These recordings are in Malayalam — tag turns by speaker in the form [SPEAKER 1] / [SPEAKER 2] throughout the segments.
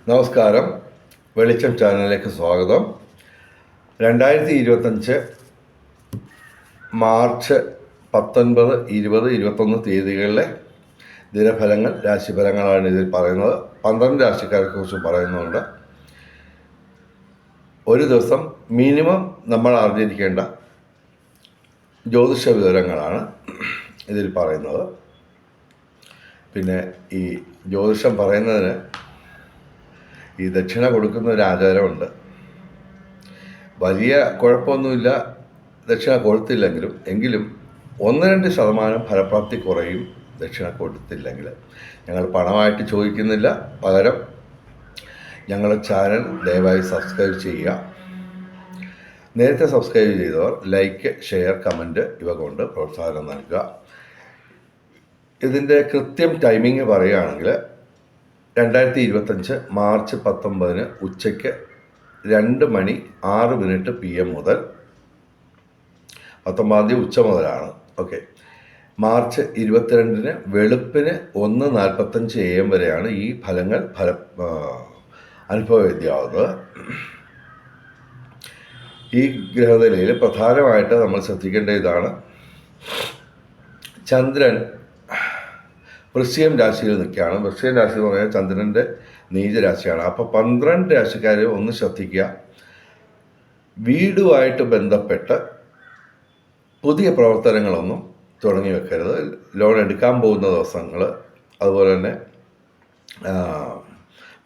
[SPEAKER 1] നമസ്കാരം. വെളിച്ചം ചാനലിലേക്ക് സ്വാഗതം. 2025 മാർച്ച് 19, 20, 21 തീയതികളിലെ ദിനഫലങ്ങൾ, രാശിഫലങ്ങളാണ് ഇതിൽ പറയുന്നത്. 12 രാശിക്കാരെ കുറിച്ച് പറയുന്നുണ്ട്. ഒരു ദിവസം മിനിമം നമ്മൾ അറിഞ്ഞിരിക്കേണ്ട ജ്യോതിഷ വിവരങ്ങളാണ് ഇതിൽ പറയുന്നത്. പിന്നെ ഈ ജ്യോതിഷം പറയുന്നതിന് ഈ ദക്ഷിണ കൊടുക്കുന്ന ഒരു ആചാരമുണ്ട്. വലിയ കുഴപ്പമൊന്നുമില്ല ദക്ഷിണ കൊടുത്തില്ലെങ്കിലും, 1-2% ഫലപ്രാപ്തി കുറയും ദക്ഷിണ കൊടുത്തില്ലെങ്കിൽ. ഞങ്ങൾ പണമായിട്ട് ചോദിക്കുന്നില്ല, പകരം ഞങ്ങളുടെ ചാനൽ ദയവായി സബ്സ്ക്രൈബ് ചെയ്യുക. നേരത്തെ സബ്സ്ക്രൈബ് ചെയ്തവർ ലൈക്ക്, ഷെയർ, കമൻറ്റ് ഇവ കൊണ്ട് പ്രോത്സാഹനം നൽകുക. ഇതിൻ്റെ കൃത്യം ടൈമിങ് പറയുകയാണെങ്കിൽ 2025 മാർച്ച് 19 ഉച്ചയ്ക്ക് 2:06 PM മുതൽ 19 ഉച്ച മുതലാണ്. ഓക്കെ. മാർച്ച് 22 വെളുപ്പിന് 1:45 AM വരെയാണ് ഈ ഫലങ്ങൾ അനുഭവവേദ്യമാവുന്നത്. ഈ ഗ്രഹനിലയിൽ പ്രധാനമായിട്ട് നമ്മൾ ശ്രദ്ധിക്കേണ്ട ഇതാണ്: ചന്ദ്രൻ വൃശ്ചികം രാശിയിൽ നിൽക്കുകയാണ്. വൃശ്ചികം രാശി എന്ന് പറഞ്ഞാൽ ചന്ദ്രൻ്റെ നീചരാശിയാണ്. അപ്പോൾ 12 രാശിക്കാർ ഒന്ന് ശ്രദ്ധിക്കുക. വീടുമായിട്ട് ബന്ധപ്പെട്ട് പുതിയ പ്രവർത്തനങ്ങളൊന്നും തുടങ്ങി വെക്കരുത്. ലോൺ എടുക്കാൻ പോകുന്ന ദിവസങ്ങൾ, അതുപോലെ തന്നെ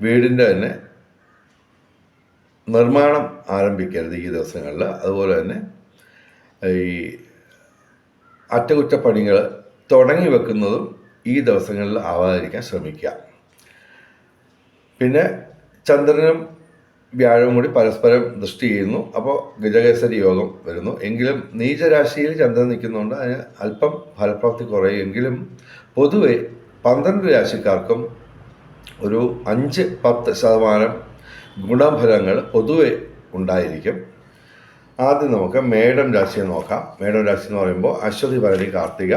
[SPEAKER 1] വീടിൻ്റെ തന്നെ നിർമ്മാണം ആരംഭിക്കരുത് ഈ ദിവസങ്ങളിൽ. അതുപോലെ തന്നെ ഈ അറ്റകുറ്റപ്പണികൾ തുടങ്ങി വെക്കുന്നതും ഈ ദിവസങ്ങളിൽ ആവാതിരിക്കാൻ ശ്രമിക്കുക. പിന്നെ ചന്ദ്രനും വ്യാഴവും കൂടി പരസ്പരം ദൃഷ്ടി ചെയ്യുന്നു. അപ്പോൾ ഗജകേസരി യോഗം വരുന്നു. എങ്കിലും നീചരാശിയിൽ ചന്ദ്രൻ നിൽക്കുന്നതുകൊണ്ട് അതിന് അല്പം ഫലപ്രാപ്തി കുറയുമെങ്കിലും പൊതുവെ 12 രാശിക്കാർക്കും ഒരു 5-10% ഗുണഫലങ്ങൾ പൊതുവെ ഉണ്ടായിരിക്കും. ആദ്യം നമുക്ക് മേടം രാശിയെ നോക്കാം. മേടം രാശി എന്ന് പറയുമ്പോൾ അശ്വതി, ഭരണി, കാർത്തിക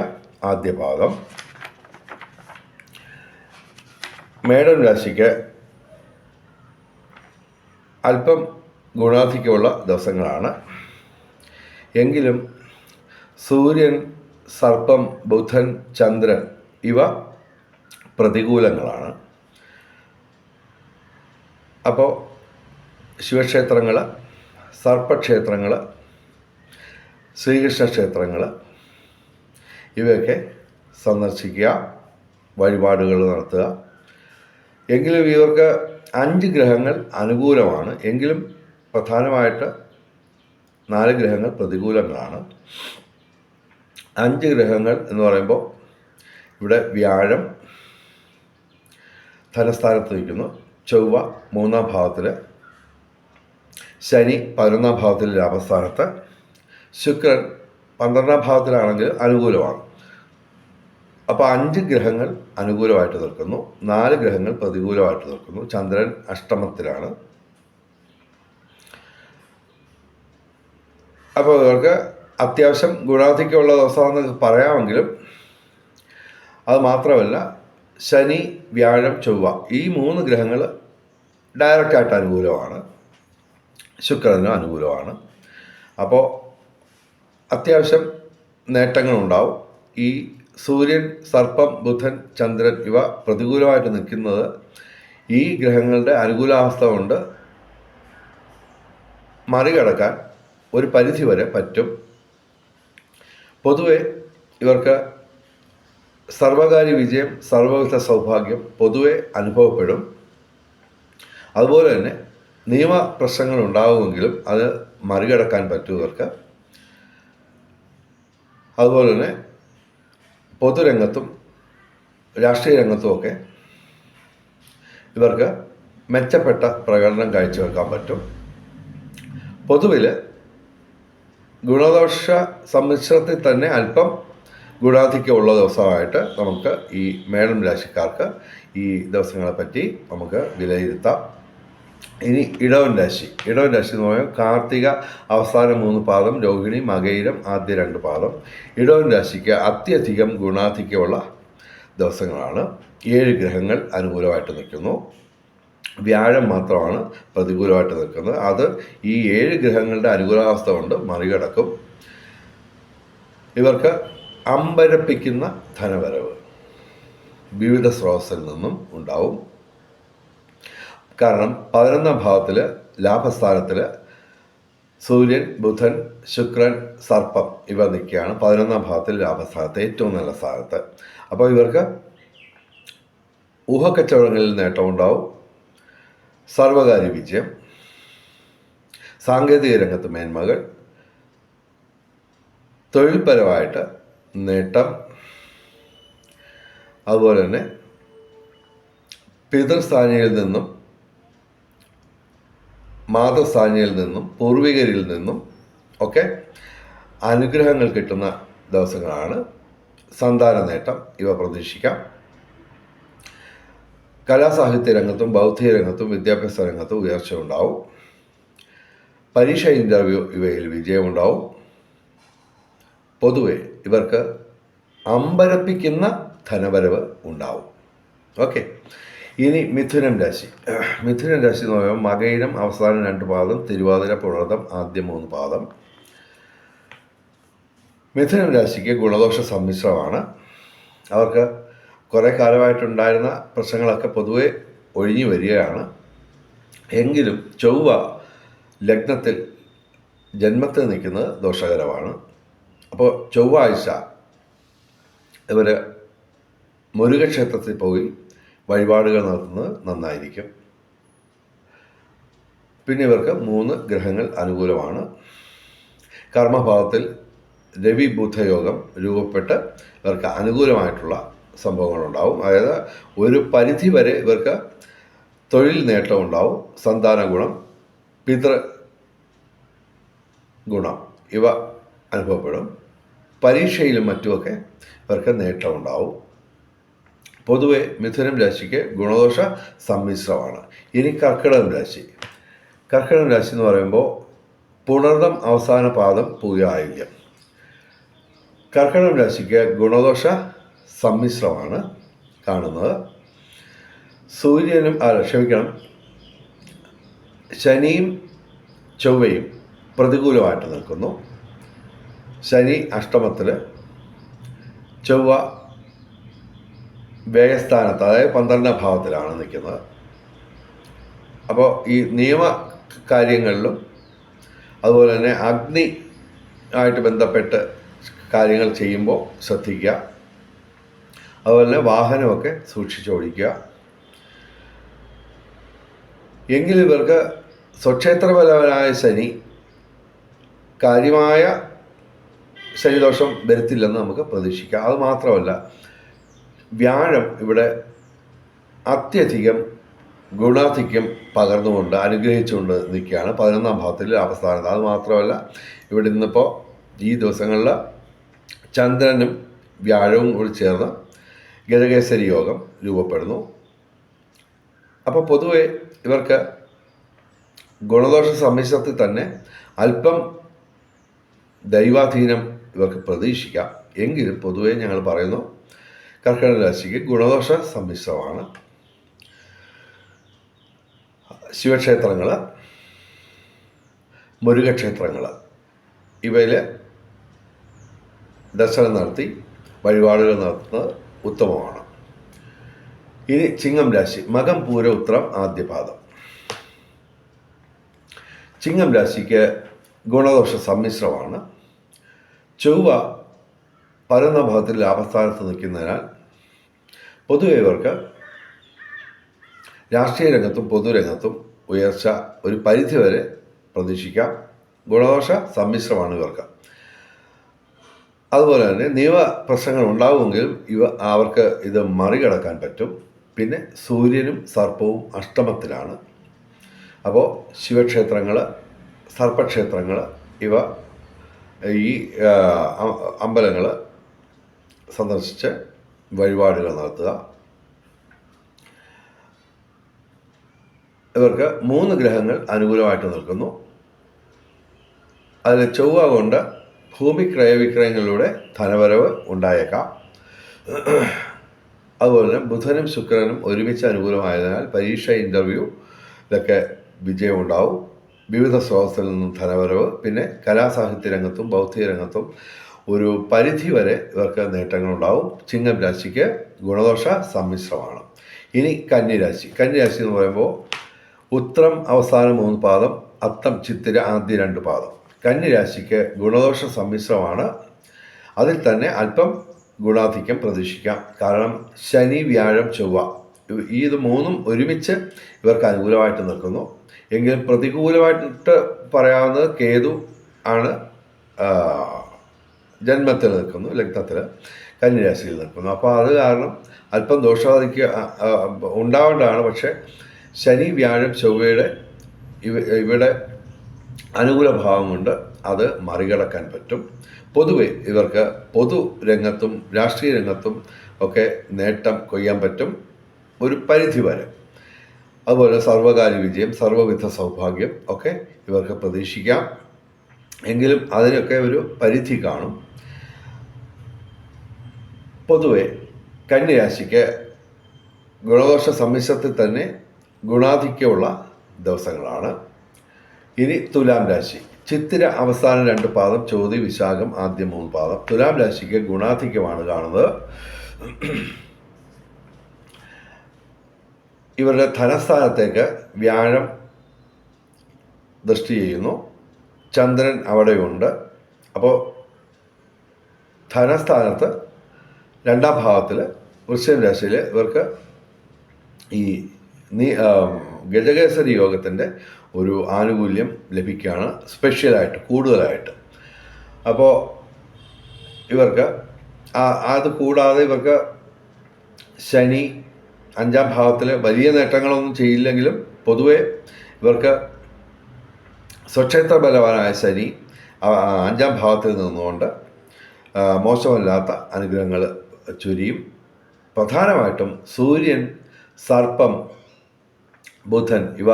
[SPEAKER 1] ആദ്യ പാദം. മേടം രാശിക്ക് അല്പം ഗുണാധിക്യമുള്ള ദിവസങ്ങളാണ്. എങ്കിലും സൂര്യൻ, സർപ്പം, ബുധൻ, ചന്ദ്രൻ ഇവ പ്രതികൂലങ്ങളാണ്. അപ്പോൾ ശിവക്ഷേത്രങ്ങൾ, സർപ്പക്ഷേത്രങ്ങൾ, ശ്രീകൃഷ്ണ ക്ഷേത്രങ്ങൾ ഇവയൊക്കെ സന്ദർശിക്കുക, വഴിപാടുകൾ നടത്തുക. എങ്കിലും ഇവർക്ക് 5 ഗ്രഹങ്ങൾ അനുകൂലമാണ്. എങ്കിലും പ്രധാനമായിട്ട് 4 ഗ്രഹങ്ങൾ പ്രതികൂലങ്ങളാണ്. 5 ഗ്രഹങ്ങൾ എന്ന് പറയുമ്പോൾ ഇവിടെ വ്യാഴം ധനസ്ഥാനത്ത് നിൽക്കുന്നു, ചൊവ്വ 3-ാം ഭാവത്തിൽ, ശനി 11-ാം ഭാവത്തിൽ ലാഭസ്ഥാനത്ത്, ശുക്രൻ 12-ാം ഭാവത്തിലാണെങ്കിൽ അനുകൂലമാണ്. അപ്പോൾ 5 ഗ്രഹങ്ങൾ അനുകൂലമായിട്ട് നിൽക്കുന്നു, 4 ഗ്രഹങ്ങൾ പ്രതികൂലമായിട്ട് നിൽക്കുന്നു. ചന്ദ്രൻ അഷ്ടമത്തിലാണ്. അപ്പോൾ ഇവർക്ക് അത്യാവശ്യം ഗുണാധിക്യമുള്ള ദിവസമാണെന്ന് പറയാമെങ്കിലും അത് മാത്രമല്ല, ശനി, വ്യാഴം, ചൊവ്വ ഈ 3 ഗ്രഹങ്ങൾ ഡയറക്റ്റായിട്ട് അനുകൂലമാണ്, ശുക്രനും അനുകൂലമാണ്. അപ്പോൾ അത്യാവശ്യം നേട്ടങ്ങളുണ്ടാവും. ഈ സൂര്യൻ, സർപ്പം, ബുധൻ, ചന്ദ്രൻ ഇവ പ്രതികൂലമായിട്ട് നിൽക്കുന്നത് ഈ ഗ്രഹങ്ങളുടെ അനുകൂലാവസ്ഥ കൊണ്ട് മറികടക്കാൻ ഒരു പരിധി വരെ പറ്റും. പൊതുവെ ഇവർക്ക് സർവകാര്യ വിജയം, സർവവിധ സൗഭാഗ്യം പൊതുവെ അനുഭവപ്പെടും. അതുപോലെ തന്നെ നിയമ പ്രശ്നങ്ങൾ ഉണ്ടാകുമെങ്കിലും അത് മറികടക്കാൻ പറ്റും ഇവർക്ക്. അതുപോലെ തന്നെ പൊതുരംഗത്തും രാഷ്ട്രീയ രംഗത്തുമൊക്കെ ഇവർക്ക് മെച്ചപ്പെട്ട പ്രകടനം കാഴ്ചവെക്കാൻ പറ്റും. പൊതുവിൽ ഗുണദോഷ സമ്മിശ്രത്തിൽ തന്നെ അല്പം ഗുണാധിക്യമുള്ള ദിവസമായിട്ട് നമുക്ക് ഈ മേടം രാശിക്കാർക്ക് ഈ ദിവസങ്ങളെപ്പറ്റി നമുക്ക് വിലയിരുത്താം. ഇനി ഇടവൻ രാശി എന്ന് പറയുമ്പോൾ കാർത്തിക അവസാന 3 പാദം, രോഹിണി, മകയിരം ആദ്യ 2 പാദം. ഇടവൻ രാശിക്ക് അത്യധികം ഗുണാധിക്യമുള്ള ദിവസങ്ങളാണ്. 7 ഗ്രഹങ്ങൾ അനുകൂലമായിട്ട് നിൽക്കുന്നു. വ്യാഴം മാത്രമാണ് പ്രതികൂലമായിട്ട് നിൽക്കുന്നത്. അത് ഈ 7 ഗ്രഹങ്ങളുടെ അനുകൂലാവസ്ഥ കൊണ്ട് മറികടക്കും. ഇവർക്ക് അമ്പരപ്പിക്കുന്ന ധനവരവ് വിവിധ സ്രോതസ്സിൽ നിന്നും ഉണ്ടാവും. കാരണം 11ാം ഭാവത്തിൽ ലാഭസ്ഥാനത്തിൽ സൂര്യൻ, ബുധൻ, ശുക്രൻ, സർപ്പം ഇവ നിൽക്കുകയാണ് 11ാം ഭാവത്തിൽ ലാഭസ്ഥാനത്ത്, ഏറ്റവും നല്ല സ്ഥാനത്ത്. അപ്പോൾ ഇവർക്ക് ഊഹക്കച്ചവടങ്ങളിൽ നേട്ടമുണ്ടാവും, സർവകാര്യ വിജയം, സാങ്കേതിക രംഗത്ത് മേന്മകൾ, തൊഴിൽപരമായിട്ട് നേട്ടം, അതുപോലെ തന്നെ പിതൃസ്ഥാനിയിൽ നിന്നും മാതൃസ്ഥാനിയിൽ നിന്നും പൂർവികരിൽ നിന്നും ഒക്കെ അനുഗ്രഹങ്ങൾ കിട്ടുന്ന ദിവസങ്ങളാണ്. സന്താന നേട്ടം ഇവ പ്രതീക്ഷിക്കാം. കലാസാഹിത്യ രംഗത്തും ബൗദ്ധിക രംഗത്തും വിദ്യാഭ്യാസ രംഗത്തും ഉയർച്ച ഉണ്ടാവും. പരീക്ഷ ഇൻ്റർവ്യൂ ഇവയിൽ വിജയമുണ്ടാവും. പൊതുവെ ഇവർക്ക് അമ്പരപ്പിക്കുന്ന ധനവരവ് ഉണ്ടാവും. ഓക്കെ, ഇനി മിഥുനം രാശി. മിഥുനം രാശി എന്ന് പറയുമ്പോൾ മകയിരം അവസാനം 2 പാദം, തിരുവാതിര, പുണർദം ആദ്യം 3 പാദം. മിഥുനം രാശിക്ക് ഗുണദോഷ സമ്മിശ്രമാണ്. അവർക്ക് കുറേ കാലമായിട്ടുണ്ടായിരുന്ന പ്രശ്നങ്ങളൊക്കെ പൊതുവെ ഒഴിഞ്ഞു വരികയാണ്. എങ്കിലും ചൊവ്വ ലഗ്നത്തിൽ ജന്മത്തിൽ നിൽക്കുന്നത് ദോഷകരമാണ്. അപ്പോൾ ചൊവ്വാഴ്ച ഇവർ മുരുകക്ഷേത്രത്തിൽ പോയി വഴിപാടുകൾ നടത്തുന്നത് നന്നായിരിക്കും. പിന്നെ ഇവർക്ക് 3 ഗ്രഹങ്ങൾ അനുകൂലമാണ്. കർമ്മഭാവത്തിൽ രവി ബുധയോഗം രൂപപ്പെട്ട് ഇവർക്ക് അനുകൂലമായിട്ടുള്ള സംഭവങ്ങളുണ്ടാവും. അതായത് ഒരു പരിധി വരെ ഇവർക്ക് തൊഴിൽ നേട്ടമുണ്ടാവും, സന്താന ഗുണം, പിതൃ ഗുണം ഇവ അനുഭവപ്പെടും. പരീക്ഷയിലും മറ്റുമൊക്കെ ഇവർക്ക് നേട്ടമുണ്ടാവും. പൊതുവെ മിഥുനം രാശിക്ക് ഗുണദോഷ സമ്മിശ്രമാണ്. ഇനി കർക്കിടകം രാശി. കർക്കിടകം രാശി എന്ന് പറയുമ്പോൾ പുണർദം അവസാന പാദം പൂയായില്യം. കർക്കിടകം രാശിക്ക് ഗുണദോഷ സമ്മിശ്രമാണ് കാണുന്നത്. ശനിയും ചൊവ്വയും പ്രതികൂലമായിട്ട് നിൽക്കുന്നു. ശനി അഷ്ടമത്തിൽ, ചൊവ്വ വ്യയസ്ഥാനത്ത്, അതായത് 12ാം ഭാവത്തിലാണ് നിൽക്കുന്നത്. അപ്പോൾ ഈ നിയമ കാര്യങ്ങളിലും അതുപോലെ തന്നെ അഗ്നി ആയിട്ട് ബന്ധപ്പെട്ട് കാര്യങ്ങൾ ചെയ്യുമ്പോൾ ശ്രദ്ധിക്കുക. അതുപോലെ തന്നെ വാഹനമൊക്കെ സൂക്ഷിച്ചോടിക്കുക. എങ്കിലും ഇവർക്ക് സ്വക്ഷേത്രബലവനായ ശനി കാര്യമായ ശനിദോഷം വരുത്തില്ലെന്ന് നമുക്ക് പ്രതീക്ഷിക്കാം. അതുമാത്രമല്ല, വ്യാഴം ഇവിടെ അത്യധികം ഗുണാധിക്യം പകർന്നുകൊണ്ട് അനുഗ്രഹിച്ചുകൊണ്ട് നിൽക്കുകയാണ് 11ാം ഭാവത്തിൽ ലാഭസ്ഥാനത്ത്. അത് മാത്രമല്ല, ഇവിടെ ഇന്നിപ്പോൾ ഈ ദിവസങ്ങളിൽ ചന്ദ്രനും വ്യാഴവും കൂടി ചേർന്ന് ഗജകേസരി യോഗം രൂപപ്പെടുന്നു. അപ്പോൾ പൊതുവെ ഇവർക്ക് ഗുണദോഷ സമ്മിശ്രത്തിൽ തന്നെ അല്പം ദൈവാധീനം ഇവർക്ക് പ്രതീക്ഷിക്കാം. എങ്കിലും പൊതുവെ ഞങ്ങൾ പറയുന്നു കർക്കിടക രാശിക്ക് ഗുണദോഷ സമ്മിശ്രമാണ്. ശിവക്ഷേത്രങ്ങൾ, മുരുകക്ഷേത്രങ്ങൾ ഇവയിൽ ദർശനം നടത്തി വഴിപാടുകൾ നടത്തുന്നത് ഉത്തമമാണ്. ഇനി ചിങ്ങം രാശി. മകം, പൂര, ഉത്രം ആദ്യപാദം. ചിങ്ങം രാശിക്ക് ഗുണദോഷ സമ്മിശ്രമാണ്. ചൊവ്വ 11ാം ഭാവത്തിൽ ലാഭസ്ഥാനത്ത് നിൽക്കുന്നതിനാൽ പൊതുവെ ഇവർക്ക് രാഷ്ട്രീയ രംഗത്തും പൊതുരംഗത്തും ഉയർച്ച ഒരു പരിധിവരെ പ്രതീക്ഷിക്കാം. ഗുണദോഷ സമ്മിശ്രമാണ് ഇവർക്ക്. അതുപോലെ തന്നെ നിയമ പ്രശ്നങ്ങൾ ഉണ്ടാവുമെങ്കിലും അവർക്ക് ഇത് മറികടക്കാൻ പറ്റും. പിന്നെ സൂര്യനും സർപ്പവും അഷ്ടമത്തിലാണ്. അപ്പോൾ ശിവക്ഷേത്രങ്ങൾ, സർപ്പക്ഷേത്രങ്ങൾ ഇവ ഈ അമ്പലങ്ങൾ സന്ദർശിച്ച് വഴിപാടുകൾ നടത്തുക. ഇവർക്ക് 3 ഗ്രഹങ്ങൾ അനുകൂലമായിട്ട് നിൽക്കുന്നു. അതിൽ ചൊവ്വ കൊണ്ട് ഭൂമി ക്രയവിക്രയങ്ങളിലൂടെ ധനവരവ് ഉണ്ടായേക്കാം. അതുപോലെ തന്നെ ബുധനും ശുക്രനും ഒരുമിച്ച് അനുകൂലമായതിനാൽ പരീക്ഷ, ഇൻ്റർവ്യൂ ഇതൊക്കെ വിജയമുണ്ടാവും. വിവിധ സ്രോതസ്സിൽ നിന്നും ധനവരവ്. പിന്നെ കലാസാഹിത്യ രംഗത്തും ബൗദ്ധിക രംഗത്തും ഒരു പരിധി വരെ ഇവർക്ക് നേട്ടങ്ങളുണ്ടാവും. ചിങ്ങം രാശിക്ക് ഗുണദോഷ സമ്മിശ്രമാണ്. ഇനി കന്നിരാശി എന്ന് പറയുമ്പോൾ ഉത്രം അവസാന 3 പാദം, അത്തം ചിത്തിര ആദ്യ 2 പാദം. കന്നിരാശിക്ക് ഗുണദോഷ സമ്മിശ്രമാണ്. അതിൽ തന്നെ അല്പം ഗുണാധിക്യം പ്രതീക്ഷിക്കാം. കാരണം ശനി, വ്യാഴം, ചൊവ്വ ഇത് 3ഉം ഒരുമിച്ച് ഇവർക്ക് അനുകൂലമായിട്ട് നിൽക്കുന്നു. എങ്കിലും പ്രതികൂലമായിട്ട് പറയാവുന്നത് കേതു ആണ്. ജന്മത്തിൽ നിൽക്കുന്നു, ലഗ്നത്തിൽ കന്നിരാശിയിൽ നിൽക്കുന്നു. അപ്പോൾ അത് കാരണം അല്പം ദോഷാധിക്യ ഉണ്ടാവേണ്ടതാണ്. പക്ഷേ ശനി, വ്യാഴം, ചൊവ്വയുടെ ഇവിടെ അനുകൂല ഭാവം കൊണ്ട് അത് മറികടക്കാൻ പറ്റും. പൊതുവെ ഇവർക്ക് പൊതു രംഗത്തും രാഷ്ട്രീയ രംഗത്തും ഒക്കെ നേട്ടം കൊയ്യാൻ പറ്റും ഒരു പരിധി വരെ. അതുപോലെ സർവകാര്യ വിജയം, സർവ്വവിധ സൗഭാഗ്യം ഒക്കെ ഇവർക്ക് പ്രതീക്ഷിക്കാം. എങ്കിലും അതിനൊക്കെ ഒരു പരിധി കാണും. പൊതുവെ കന്നിരാശിക്ക് ഗുണദോഷ സമ്മിശ്രത്തിൽ തന്നെ ഗുണാധിക്യമുള്ള ദിവസങ്ങളാണ്. ഇനി തുലാം രാശി. ചിത്തിര അവസാന 2 പാദം, ചോതി, വിശാഖം ആദ്യ 3 പാദം. തുലാം രാശിക്ക് ഗുണാധിക്യമാണ് കാണുന്നത്. ഇവരുടെ ധനസ്ഥാനത്തേക്ക് വ്യാഴം ദൃഷ്ടി ചെയ്യുന്നു. ചന്ദ്രൻ അവിടെയുണ്ട്. അപ്പോൾ ധനസ്ഥാനത്ത് 2ാം ഭാവത്തിൽ വൃശ്ചികം രാശിയിൽ ഇവർക്ക് ഈ ഗജകേസരി യോഗത്തിൻ്റെ ഒരു ആനുകൂല്യം ലഭിക്കുകയാണ്, സ്പെഷ്യലായിട്ട് കൂടുതലായിട്ട്. അപ്പോൾ ഇവർക്ക് അത് കൂടാതെ ഇവർക്ക് ശനി 5ാം ഭാവത്തിൽ വലിയ നേട്ടങ്ങളൊന്നും ചെയ്യില്ലെങ്കിലും പൊതുവെ ഇവർക്ക് സ്വക്ഷേത്ര ബലവാനായ ശനി 5ാം ഭാവത്തിൽ നിന്നുകൊണ്ട് മോശമല്ലാത്ത അനുഗ്രഹങ്ങൾ ചൊരിയും. പ്രധാനമായിട്ടും സൂര്യൻ, സർപ്പം, ബുധൻ ഇവ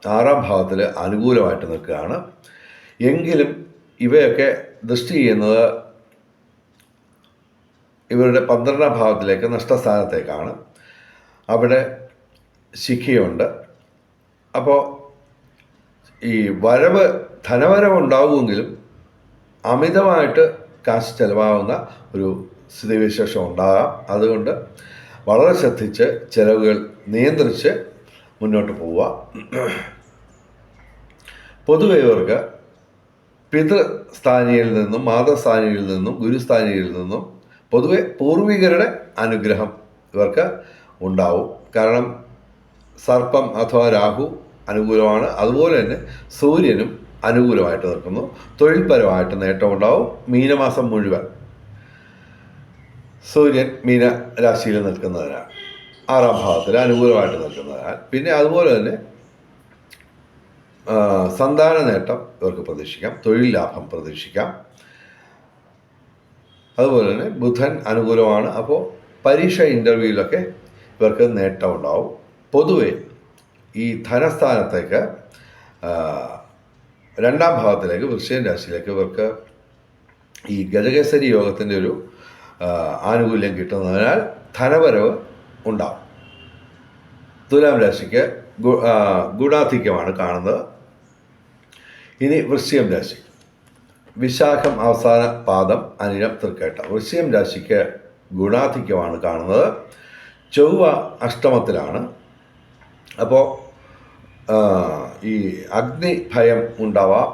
[SPEAKER 1] 6ാം ഭാവത്തിൽ അനുകൂലമായിട്ട് നിൽക്കുകയാണ്. എങ്കിലും ഇവയൊക്കെ ദൃഷ്ടി ചെയ്യുന്നത് ഇവരുടെ 12ാം ഭാവത്തിലേക്ക്, നഷ്ടസ്ഥാനത്തേക്കാണ്. അവിടെ ശിഖയുണ്ട്. അപ്പോൾ ഈ ധനവരവ് ഉണ്ടാകുമെങ്കിലും അമിതമായിട്ട് കാശ് ചെലവാകുന്ന ഒരു സ്ഥിതിവിശേഷം ഉണ്ടാകാം. അതുകൊണ്ട് വളരെ ശ്രദ്ധിച്ച് ചെലവുകൾ നിയന്ത്രിച്ച് മുന്നോട്ട് പോവുക. പൊതുവെ ഇവർക്ക് പിതൃസ്ഥാനീയിൽ നിന്നും മാതൃസ്ഥാനീയിൽ നിന്നും ഗുരുസ്ഥാനീയിൽ നിന്നും പൊതുവെ പൂർവികരുടെ അനുഗ്രഹം ഇവർക്ക് ഉണ്ടാവും. കാരണം സർപ്പം അഥവാ രാഹു അനുകൂലമാണ്. അതുപോലെ തന്നെ സൂര്യനും അനുകൂലമായിട്ട് നിൽക്കുന്നു. തൊഴിൽപരമായിട്ട് നേട്ടമുണ്ടാവും. മീനമാസം മുഴുവൻ സൂര്യൻ മീന രാശിയിൽ നിൽക്കുന്നതിനാൽ, 6ാം ഭാവത്തിൽ അനുകൂലമായിട്ട് നിൽക്കുന്നതിനാൽ, പിന്നെ അതുപോലെ തന്നെ സന്താന നേട്ടം ഇവർക്ക് പ്രതീക്ഷിക്കാം. തൊഴിൽ ലാഭം പ്രതീക്ഷിക്കാം. അതുപോലെ തന്നെ ബുധൻ അനുകൂലമാണ്. അപ്പോൾ പരീക്ഷ ഇൻ്റർവ്യൂവിലൊക്കെ ഇവർക്ക് നേട്ടമുണ്ടാവും. പൊതുവെ ഈ ധനസ്ഥാനത്തേക്ക് 2ാം ഭാവത്തിലേക്ക് വൃശ്ചികം രാശിയിലേക്ക് ഇവർക്ക് ഈ ഗജകേസരി യോഗത്തിൻ്റെ ഒരു ആനുകൂല്യം കിട്ടുന്നതിനാൽ ധനവരവ് ഉണ്ടാവും. തുലാം രാശിക്ക് ഗുണാധിക്യമാണ് കാണുന്നത്. ഇനി വൃശ്ചികം രാശി. വിശാഖം അവസാന പാദം, അനിഴം, തൃക്കേട്ട. വൃശ്ചികം രാശിക്ക് ഗുണാധിക്യമാണ് കാണുന്നത്. ചൊവ്വ അഷ്ടമത്തിലാണ്. അപ്പോൾ ഈ അഗ്നി ഭയം ഉണ്ടാവാം.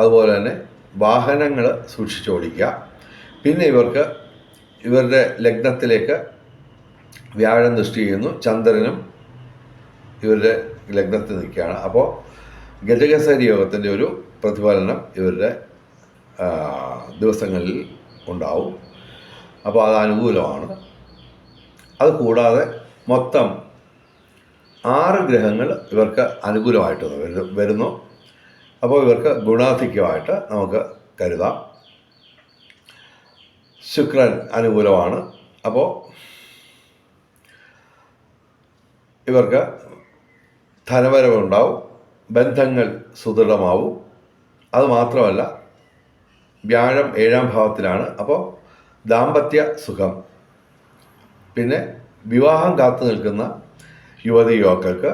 [SPEAKER 1] അതുപോലെ തന്നെ വാഹനങ്ങൾ സൂക്ഷിച്ചോടിക്കുക. പിന്നെ ഇവരുടെ ലഗ്നത്തിലേക്ക് വ്യാഴം ദൃഷ്ടി ചെയ്യുന്നു. ചന്ദ്രനും ഇവരുടെ ലഗ്നത്തിൽ നിൽക്കുകയാണ്. അപ്പോൾ ഗജകേസരി യോഗത്തിൻ്റെ ഒരു പ്രതിഫലനം ഇവരുടെ ദിവസങ്ങളിൽ ഉണ്ടാവും. അപ്പോൾ അത് അനുകൂലമാണ്. അത് കൂടാതെ മൊത്തം 6 ഗ്രഹങ്ങൾ ഇവർക്ക് അനുകൂലമായിട്ട് വരുന്നു. അപ്പോൾ ഇവർക്ക് ഗുണാധിക്യമായിട്ട് നമുക്ക് കരുതാം. ശുക്രൻ അനുകൂലമാണ്. അപ്പോൾ ഇവർക്ക് ധനവരവുണ്ടാവും. ബന്ധങ്ങൾ സുദൃഢമാവും. അതുമാത്രമല്ല വ്യാഴം 7ാം ഭാവത്തിലാണ്. അപ്പോൾ ദാമ്പത്യ സുഖം, പിന്നെ വിവാഹം കാത്തു നിൽക്കുന്ന യുവതി യുവാക്കൾക്ക്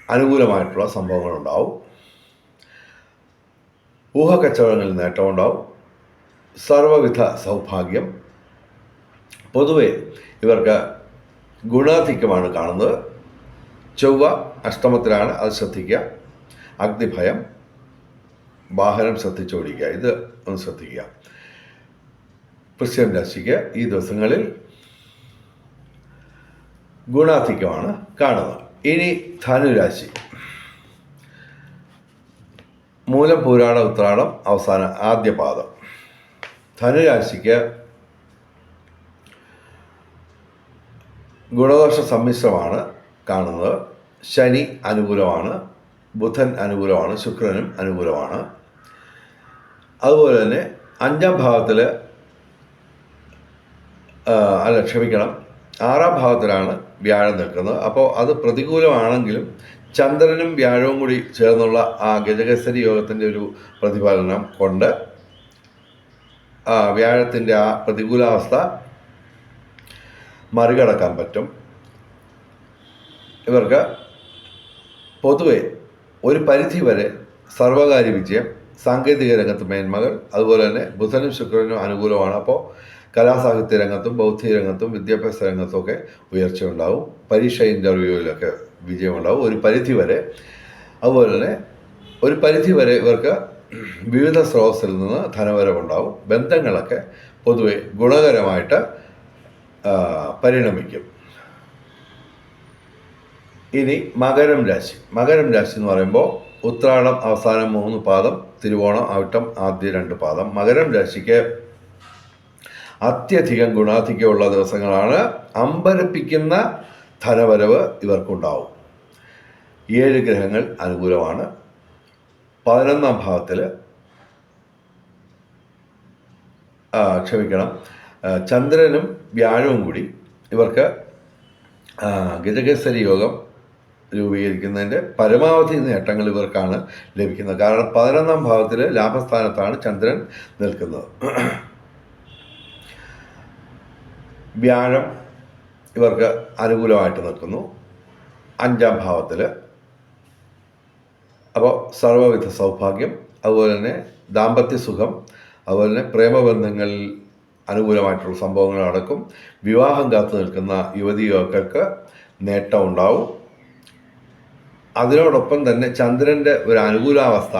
[SPEAKER 1] അനുകൂലമായിട്ടുള്ള സംഭവങ്ങളുണ്ടാവും. ഊഹക്കച്ചവടങ്ങളിൽ നേട്ടമുണ്ടാവും. സർവവിധ സൗഭാഗ്യം. പൊതുവെ ഇവർക്ക് ഗുണാധിക്യമാണ് കാണുന്നത്. ചൊവ്വ അഷ്ടമത്തിലാണ്, അത് ശ്രദ്ധിക്കുക. അഗ്നിഭയം, വാഹനം ശ്രദ്ധിച്ചോടിക്കുക, ഇത് ഒന്ന് ശ്രദ്ധിക്കുക. വൃശ്ചികം രാശിക്ക് ഈ ദിവസങ്ങളിൽ ഗുണാധിക്യമാണ് കാണുന്നത്. ഇനി ധനുരാശി. മൂലം, പൂരാട, ഉത്രാടം അവസാന ആദ്യ പാദം. ധനുരാശിക്ക് ഗുണദോഷ സമ്മിശ്രമാണ് കാണുന്നത്. ശനി അനുകൂലമാണ്, ബുധൻ അനുകൂലമാണ്, ശുക്രനും അനുകൂലമാണ്. അതുപോലെ തന്നെ 5ാം ഭാവത്തിൽ 6ാം ഭാവത്തിലാണ് വ്യാഴം നിൽക്കുന്നത്. അപ്പോൾ അത് പ്രതികൂലമാണെങ്കിലും ചന്ദ്രനും വ്യാഴവും കൂടി ചേർന്നുള്ള ആ ഗജകേസരി യോഗത്തിൻ്റെ ഒരു പ്രതിഫലനം കൊണ്ട് വ്യാഴത്തിൻ്റെ ആ പ്രതികൂലാവസ്ഥ മറികടക്കാൻ പറ്റും. ഇവർക്ക് പൊതുവെ ഒരു പരിധി വരെ സർവകാര്യ വിജയം, സാങ്കേതിക രംഗത്ത് മേന്മകൾ, അതുപോലെ തന്നെ ബുധനും ശുക്രനും അനുകൂലമാണ്. അപ്പോൾ കലാസാഹിത്യ രംഗത്തും ബൗദ്ധിക രംഗത്തും വിദ്യാഭ്യാസ രംഗത്തുമൊക്കെ ഉയർച്ച ഉണ്ടാവും. പരീക്ഷ ഇൻ്റർവ്യൂവിലൊക്കെ വിജയമുണ്ടാവും ഒരു പരിധി വരെ. അതുപോലെ തന്നെ ഒരു പരിധി വരെ ഇവർക്ക് വിവിധ സ്രോതസ്സിൽ നിന്ന് ധനവരവുണ്ടാവും. ബന്ധങ്ങളൊക്കെ പൊതുവെ ഗുണകരമായിട്ട് പരിണമിക്കും. ഇനി മകരം രാശി. മകരം രാശി എന്ന് പറയുമ്പോൾ ഉത്രാടം അവസാനം 3 പാദം, തിരുവോണം അവിട്ടം ആദ്യ 2 പാദം. മകരം രാശിക്ക് അത്യധികം ഗുണാധിക്യമുള്ള ദിവസങ്ങളാണ്. അമ്പരപ്പിക്കുന്ന ധനവരവ് ഇവർക്കുണ്ടാവും. 7 ഗ്രഹങ്ങൾ അനുകൂലമാണ്. 11ാം ഭാവത്തിൽ ചന്ദ്രനും വ്യാഴവും കൂടി ഇവർക്ക് ഗജകേസരി യോഗം രൂപീകരിക്കുന്നതിൻ്റെ പരമാവധി നേട്ടങ്ങൾ ഇവർക്കാണ് ലഭിക്കുന്നത്. കാരണം 11ാം ഭാവത്തിൽ ലാഭസ്ഥാനത്താണ് ചന്ദ്രൻ നിൽക്കുന്നത്. വ്യാഴം ഇവർക്ക് അനുകൂലമായിട്ട് നിൽക്കുന്നു 5ാം ഭാവത്തിൽ. അപ്പോൾ സർവ്വവിധ സൗഭാഗ്യം, അതുപോലെ തന്നെ ദാമ്പത്യ സുഖം, അതുപോലെ തന്നെ പ്രേമബന്ധങ്ങളിൽ അനുകൂലമായിട്ടുള്ള സംഭവങ്ങൾ നടക്കും. വിവാഹം കാത്തു നിൽക്കുന്ന യുവതി യുവാക്കൾക്ക് നേട്ടം ഉണ്ടാവും. അതിനോടൊപ്പം തന്നെ ചന്ദ്രൻ്റെ ഒരു അനുകൂലാവസ്ഥ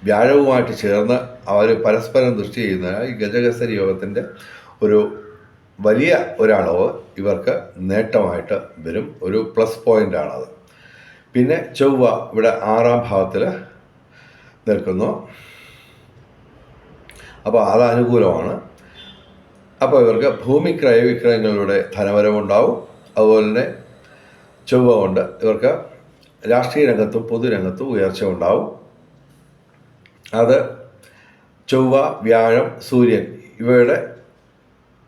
[SPEAKER 1] വ്യാഴവുമായിട്ട് ചേർന്ന് അവർ പരസ്പരം ദൃഷ്ടി ചെയ്യുന്നതിനാൽ ഈ ഗജകേസരി യോഗത്തിൻ്റെ ഒരു വലിയ ഒരളവ് ഇവർക്ക് നേട്ടമായിട്ട് വരും. ഒരു പ്ലസ് പോയിൻ്റാണത്. പിന്നെ ചൊവ്വ ഇവിടെ 6ാം ഭാവത്തിൽ നിൽക്കുന്നു. അപ്പോൾ അത് അനുകൂലമാണ്. അപ്പോൾ ഇവർക്ക് ഭൂമി ക്രയവിക്രയങ്ങളിലൂടെ ധനവരവുണ്ടാവും. അതുപോലെ തന്നെ ചൊവ്വ കൊണ്ട് ഇവർക്ക് രാഷ്ട്രീയ രംഗത്തും പൊതുരംഗത്തും ഉയർച്ച ഉണ്ടാവും. അത് ചൊവ്വ, വ്യാഴം, സൂര്യൻ ഇവയുടെ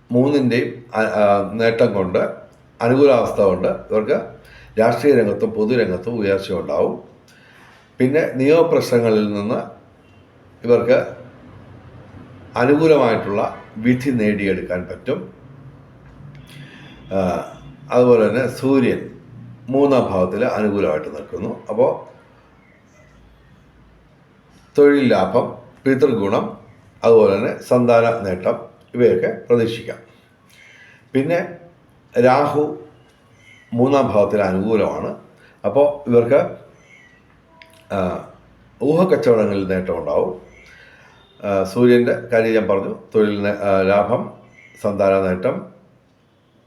[SPEAKER 1] 3ൻ്റെയും നേട്ടം കൊണ്ട്, അനുകൂലാവസ്ഥ കൊണ്ട് ഇവർക്ക് രാഷ്ട്രീയ രംഗത്തും പൊതുരംഗത്തും ഉയർച്ച ഉണ്ടാവും. പിന്നെ നിയമപ്രശ്നങ്ങളിൽ നിന്ന് ഇവർക്ക് അനുകൂലമായിട്ടുള്ള വിധി നേടിയെടുക്കാൻ പറ്റും. അതുപോലെ തന്നെ സൂര്യൻ 3ാം ഭാവത്തിൽ അനുകൂലമായിട്ട് നിൽക്കുന്നു. അപ്പോൾ തൊഴിൽ ലാഭം, പിതൃഗുണം, അതുപോലെ തന്നെ സന്താന നേട്ടം ഇവയൊക്കെ പ്രതീക്ഷിക്കാം. പിന്നെ രാഹു 3ാം ഭാവത്തിൽ അനുകൂലമാണ്. അപ്പോൾ ഇവർക്ക് ഊഹക്കച്ചവടങ്ങളിൽ നേട്ടമുണ്ടാവും. സൂര്യൻ്റെ കാര്യം ഞാൻ പറഞ്ഞു. തൊഴിൽ ലാഭം, സന്താന നേട്ടം,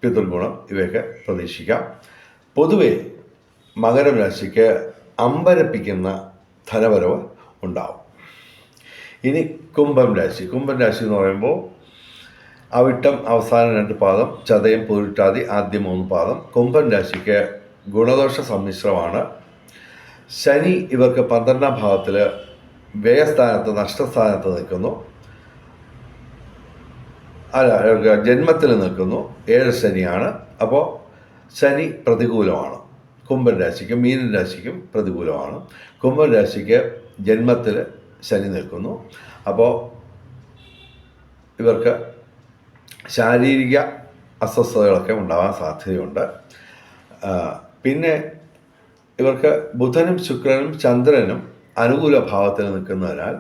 [SPEAKER 1] പിതൃഗുണം ഇവയൊക്കെ പ്രതീക്ഷിക്കാം. പൊതുവെ മകരം രാശിക്ക് അമ്പരപ്പിക്കുന്ന ധനവരവ് ഉണ്ടാവും. ഇനി കുംഭം രാശി. കുംഭം രാശി എന്ന് പറയുമ്പോൾ അവിട്ടം അവസാന 2 പാദം, ചതയം പൂരിട്ടാതി ആദ്യ 3 പാദം. കുംഭം രാശിക്ക് ഗുണദോഷ സമ്മിശ്രമാണ്. ശനി ഇവർക്ക് 12ാം ഭാവത്തിൽ വ്യയസ്ഥാനത്ത്, നഷ്ടസ്ഥാനത്ത് നിൽക്കുന്നു. ജന്മത്തിൽ നിൽക്കുന്നു. 7 ശനിയാണ്. അപ്പോൾ ശനി പ്രതികൂലമാണ്. കുംഭൻ രാശിക്കും മീനൻ രാശിക്കും പ്രതികൂലമാണ്. കുംഭൻ രാശിക്ക് ജന്മത്തിൽ ശനി നിൽക്കുന്നു. അപ്പോൾ ഇവർക്ക് ശാരീരിക അസ്വസ്ഥതകളൊക്കെ ഉണ്ടാകാൻ സാധ്യതയുണ്ട്. പിന്നെ ഇവർക്ക് ബുധനും ശുക്രനും ചന്ദ്രനും അനുകൂല ഭാവത്തിൽ നിൽക്കുന്നതിനാൽ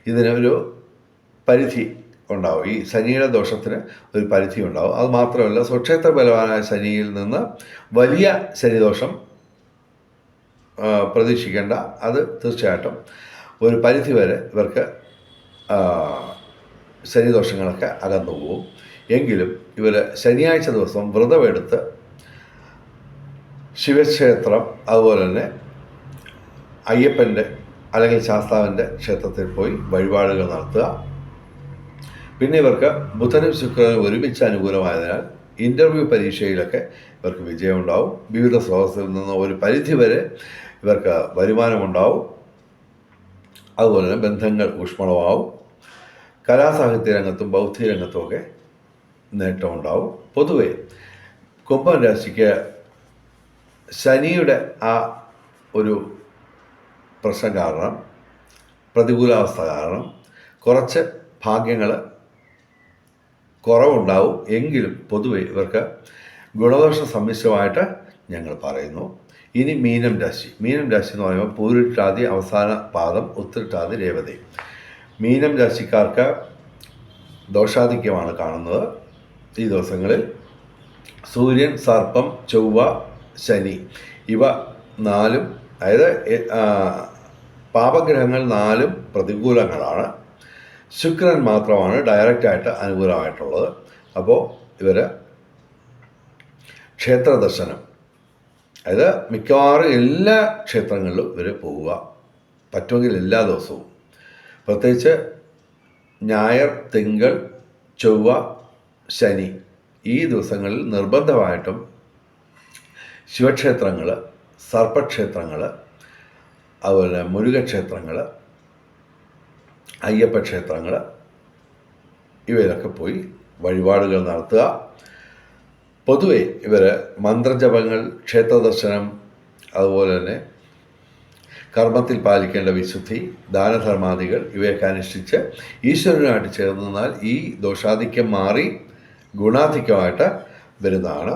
[SPEAKER 1] ഇതിനൊരു പരിധി ഉണ്ടാവും. ഈ ശനിയുടെ ദോഷത്തിന് ഒരു പരിധി ഉണ്ടാവും. അത് മാത്രമല്ല, സ്വക്ഷേത്ര ബലവാനായ ശനിയിൽ നിന്ന് വലിയ ശനിദോഷം പ്രതീക്ഷിക്കേണ്ട. അത് തീർച്ചയായിട്ടും ഒരു പരിധി വരെ ഇവർക്ക് ശനിദോഷങ്ങളൊക്കെ അകന്നു പോകും. എങ്കിലും ഇവർ ശനിയാഴ്ച ദിവസം വ്രതമെടുത്ത് ശിവക്ഷേത്രം, അതുപോലെ തന്നെ അയ്യപ്പൻ്റെ അല്ലെങ്കിൽ ശാസ്താവിൻ്റെ ക്ഷേത്രത്തിൽ പോയി വഴിപാടുകൾ നടത്തുക. പിന്നെ ഇവർക്ക് ബുധനും ശുക്രനും ഒരുമിച്ച് അനുകൂലമായതിനാൽ ഇൻ്റർവ്യൂ പരീക്ഷയിലൊക്കെ ഇവർക്ക് വിജയമുണ്ടാവും. വിവിധ സ്രോതസ്സിൽ നിന്ന് ഒരു പരിധി വരെ ഇവർക്ക് വരുമാനമുണ്ടാവും. അതുപോലെ തന്നെ ബന്ധങ്ങൾ ഊഷ്മളമാവും. കലാസാഹിത്യ രംഗത്തും ബൗദ്ധിക രംഗത്തുമൊക്കെ നേട്ടമുണ്ടാവും. പൊതുവെ കുംഭം രാശിക്ക് ശനിയുടെ ആ ഒരു പ്രശ്നം കാരണം, പ്രതികൂലാവസ്ഥ കാരണം കുറച്ച് ഭാഗ്യങ്ങൾ കുറവുണ്ടാവും. എങ്കിലും പൊതുവെ ഇവർക്ക് ഗുണദോഷ സമ്മിശ്രമായിട്ട് ഞങ്ങൾ പറയുന്നു. ഇനി മീനം രാശി. മീനം രാശി എന്ന് പറയുമ്പോൾ പൂരിട്ടാതി അവസാന പാദം, ഉത്തിരട്ടാതി രേവതി. മീനം രാശിക്കാർക്ക് ദോഷാധിക്യമാണ് കാണുന്നത്. ഈ ദിവസങ്ങളിൽ സൂര്യൻ, സർപ്പം, ചൊവ്വ, ശനി ഇവ നാലും, അതായത് പാപഗ്രഹങ്ങൾ നാലും പ്രതികൂലങ്ങളാണ്. ശുക്രൻ മാത്രമാണ് ഡയറക്റ്റായിട്ട് അനുകൂലമായിട്ടുള്ളത്. അപ്പോൾ ഇവർ ക്ഷേത്ര ദർശനം, അതായത് മിക്കവാറും എല്ലാ ക്ഷേത്രങ്ങളിലും ഇവർ പോവുക, പറ്റുമെങ്കിൽ എല്ലാ ദിവസവും. പ്രത്യേകിച്ച് ഞായർ, തിങ്കൾ, ചൊവ്വ, ശനി ഈ ദിവസങ്ങളിൽ നിർബന്ധമായിട്ടും ശിവക്ഷേത്രങ്ങൾ, സർപ്പക്ഷേത്രങ്ങൾ, അതുപോലെ മുരുകക്ഷേത്രങ്ങൾ, അയ്യപ്പ ക്ഷേത്രങ്ങൾ ഇവയിലൊക്കെ പോയി വഴിപാടുകൾ നടത്തുക. പൊതുവെ ഇവർ മന്ത്രജപങ്ങൾ, ക്ഷേത്രദർശനം, അതുപോലെ തന്നെ കർമ്മത്തിൽ പാലിക്കേണ്ട വിശുദ്ധി, ദാനധർമാദികൾ ഇവയൊക്കെ അനുഷ്ഠിച്ച് ഈശ്വരനുമായിട്ട് ചേർന്ന് നിന്നാൽ ഈ ദോഷാധിക്യം മാറി ഗുണാധിക്യമായിട്ട് വരുന്നതാണ്.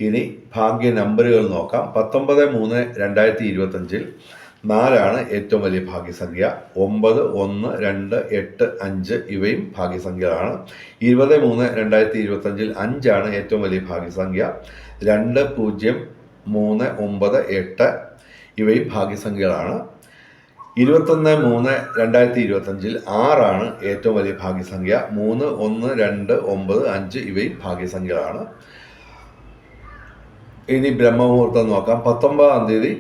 [SPEAKER 1] ഇനി ഭാഗ്യ നമ്പറുകൾ നോക്കാം. 19/3/2025 4 ഏറ്റവും വലിയ ഭാഗ്യസംഖ്യ. 9, 1, 2, 8, 5 ഇവയും ഭാഗ്യസംഖ്യകളാണ്. 20/3/2025 5 ഏറ്റവും വലിയ ഭാഗ്യസംഖ്യ. 2, 0, 3, 9, 8 ഇവയും ഭാഗ്യസംഖ്യകളാണ്. 21/3/2025 6 ഏറ്റവും വലിയ ഭാഗ്യസംഖ്യ. 3, 1, 2, 9, 5 ഇവയും ഭാഗ്യസംഖ്യകളാണ്. ഇനി ബ്രഹ്മമുഹൂർത്തം നോക്കാം. 19-ാം തീയതി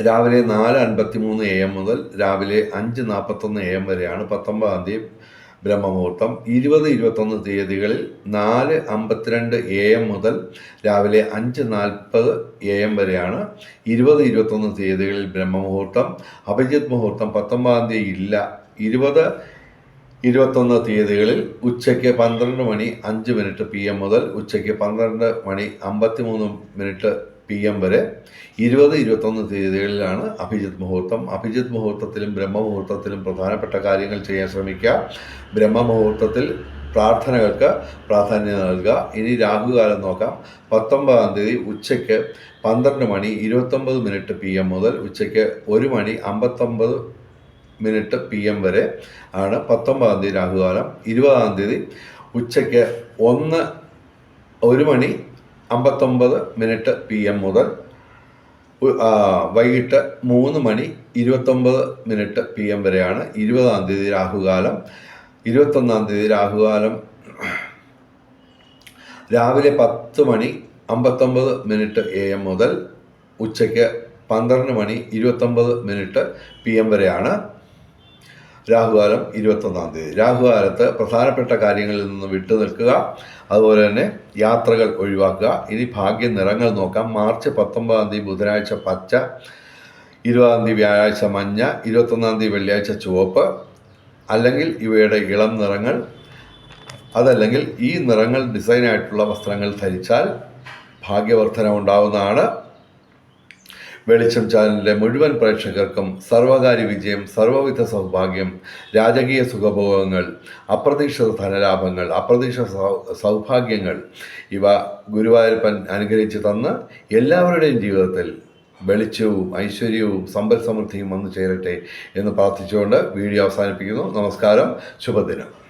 [SPEAKER 1] രാവിലെ 4:53 AM മുതൽ രാവിലെ 5:41 AM വരെയാണ് 19-ാം തീയതി ബ്രഹ്മമുഹൂർത്തം. 20-21 തീയതികളിൽ 4:52 AM മുതൽ രാവിലെ 5:40 AM വരെയാണ് 20-21 തീയതികളിൽ ബ്രഹ്മമുഹൂർത്തം. അഭിജിത്ത് മുഹൂർത്തം 19-ാം തീയതി ഇല്ല. 20-21 തീയതികളിൽ ഉച്ചയ്ക്ക് 12:05 PM മുതൽ ഉച്ചയ്ക്ക് 12:53 PM വരെ 20-21 തീയതികളിലാണ് അഭിജിത്ത് മുഹൂർത്തം. അഭിജിത്ത് മുഹൂർത്തത്തിലും ബ്രഹ്മമുഹൂർത്തത്തിലും പ്രധാനപ്പെട്ട കാര്യങ്ങൾ ചെയ്യാൻ ശ്രമിക്കുക. ബ്രഹ്മമുഹൂർത്തത്തിൽ പ്രാർത്ഥനകൾക്ക് പ്രാധാന്യം നൽകുക. ഇനി രാഹുകാലം നോക്കാം. 19-ാം തീയതി ഉച്ചയ്ക്ക് 12:29 PM മുതൽ ഉച്ചയ്ക്ക് 1:59 PM വരെ ആണ് 19-ാം തീയതി രാഹുകാലം. 20-ാം തീയതി ഉച്ചയ്ക്ക് 1:59 PM മുതൽ വൈകിട്ട് 3:29 PM വരെയാണ് 20-ാം തീയതി രാഹുകാലം. 21-ാം തീയതി രാഹുകാലം രാവിലെ 10:59 AM മുതൽ ഉച്ചയ്ക്ക് 12:29 PM വരെയാണ് രാഹുകാലം. 21-ാം തീയതി രാഹുകാലത്ത് പ്രധാനപ്പെട്ട കാര്യങ്ങളിൽ നിന്ന് വിട്ടുനിൽക്കുക. അതുപോലെ തന്നെ യാത്രകൾ ഒഴിവാക്കുക. ഇനി ഭാഗ്യ നിറങ്ങൾ നോക്കാം. മാർച്ച് 19-ാം തീയതി ബുധനാഴ്ച പച്ച, 20-ാം തീയതി വ്യാഴാഴ്ച മഞ്ഞ, 21-ാം തീയതി വെള്ളിയാഴ്ച ചുവപ്പ്, അല്ലെങ്കിൽ ഇവയുടെ ഇളം നിറങ്ങൾ, അതല്ലെങ്കിൽ ഈ നിറങ്ങൾ ഡിസൈനായിട്ടുള്ള വസ്ത്രങ്ങൾ ധരിച്ചാൽ ഭാഗ്യവർദ്ധന ഉണ്ടാവുന്നതാണ്. വെളിച്ചം ചാനലിൻ്റെ മുഴുവൻ പ്രേക്ഷകർക്കും സർവകാര്യ വിജയം, സർവ്വവിധ സൗഭാഗ്യം, രാജകീയ സുഖഭോഗങ്ങൾ, അപ്രതീക്ഷിത ധനലാഭങ്ങൾ, അപ്രതീക്ഷിത സൗഭാഗ്യങ്ങൾ ഇവ ഗുരുവായൂരപ്പൻ അനുഗ്രഹിച്ച് തന്ന് എല്ലാവരുടെയും ജീവിതത്തിൽ വെളിച്ചവും ഐശ്വര്യവും സമ്പൽ സമൃദ്ധിയും വന്നു ചേരട്ടെ എന്ന് പ്രാർത്ഥിച്ചുകൊണ്ട് വീഡിയോ അവസാനിപ്പിക്കുന്നു. നമസ്കാരം, ശുഭദിനം.